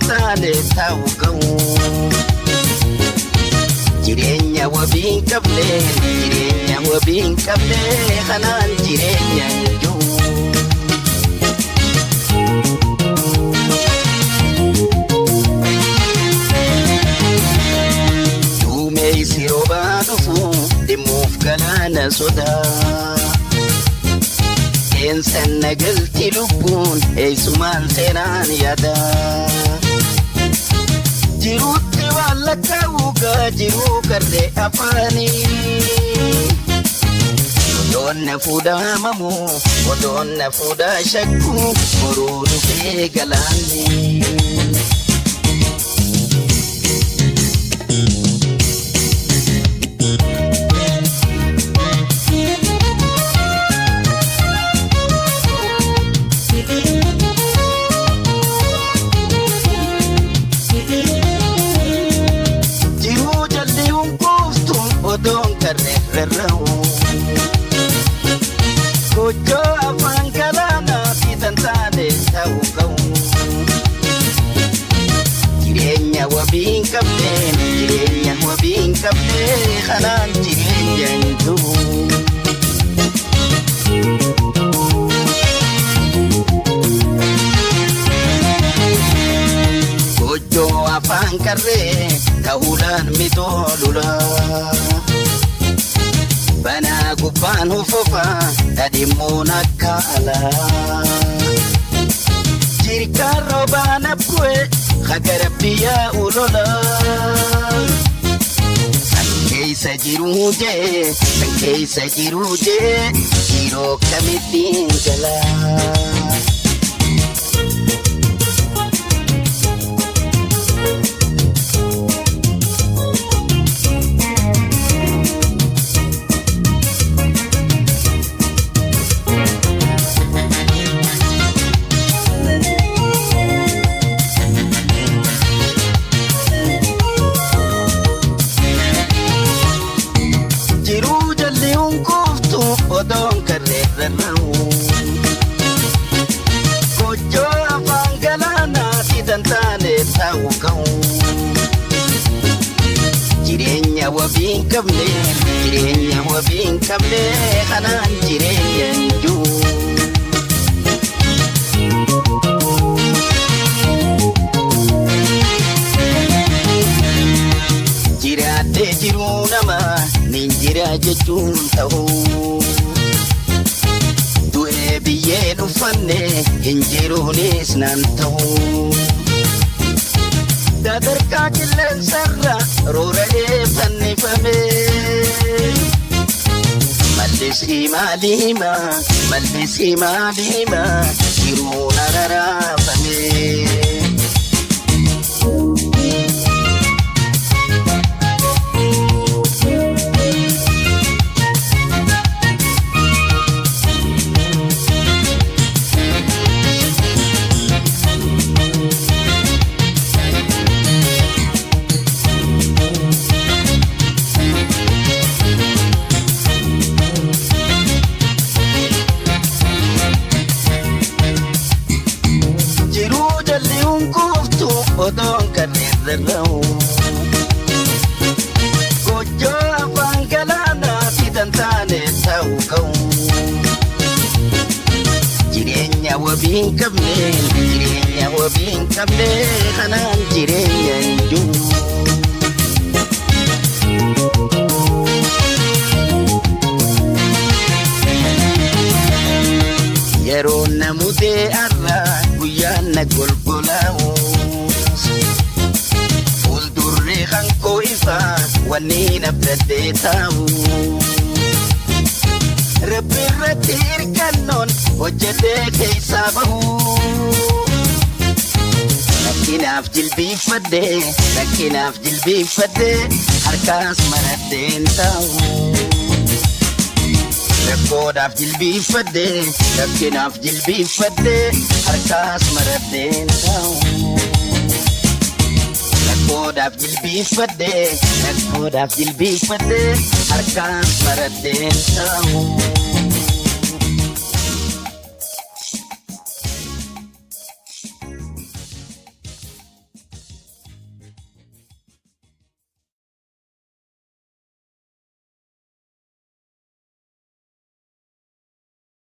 taane ta'uu qabu. Jireenya wabii hin qabne kanaan jireenya hin jiru. Duumessi roobaa dhufu dhimmuuf galaana sodaa. Eensan nagalti lubbuun eessumaan seenaan yaada. Jiruutti waan lakkaa'uugaa jiruu karree afaanii. Odoon na fuudhaa mamuu odoon na fuudhaa shakkuu boruu dhufee galaanni. Kojo afaan galaanaa fi tantaane ta'uu qabu. Jireenya wabii hin qabne kanaan jireenya hin jiru. Kojo afaan qarree ta'uudhaan mitoolula. Banaa gubbaan hufufaa dhadhimmuun akka alaa. Jirkaan roobaan abbu'e hagara biyyaa ulolaa. San keessa jiruu jee jiroo kamittiin galaa. Odoon karree rarra'u. Kojo afaan galaanaa fi tantaane ta'uu qabu. Jireenya wabii hin qabne kanaan jireenya hin jiru. Jiraatee jiruu nama nin jira jechuun ta'uu. Biyyee dhufanne hin jiruunis naan ta'uu. Sadarkaa qilleensarra roora'ee fannifame. Mallisii maalima jiruun araraafame. Odoon karree rarra'u. Kojo afaan galaanaa fi tantaane ta'uu qabu. Jireenya wabii hin qabne kanaan jireenya hin jiru. Yeroo namutee arraa guyyaan na golgolaa'u. Hankoo ifaa wanni nabdadee taa'u. Rabbi irratti hirkannoon hojjetee keessaa bahu. Rakkinaaf jilbiifadhee harkaas maradheen taa'u. Rakkoodhaaf jilbiifadhee harkaas maradheen taa'u. Rakkoodhaaf jilbiifadhee harkaas maradheen taa'u.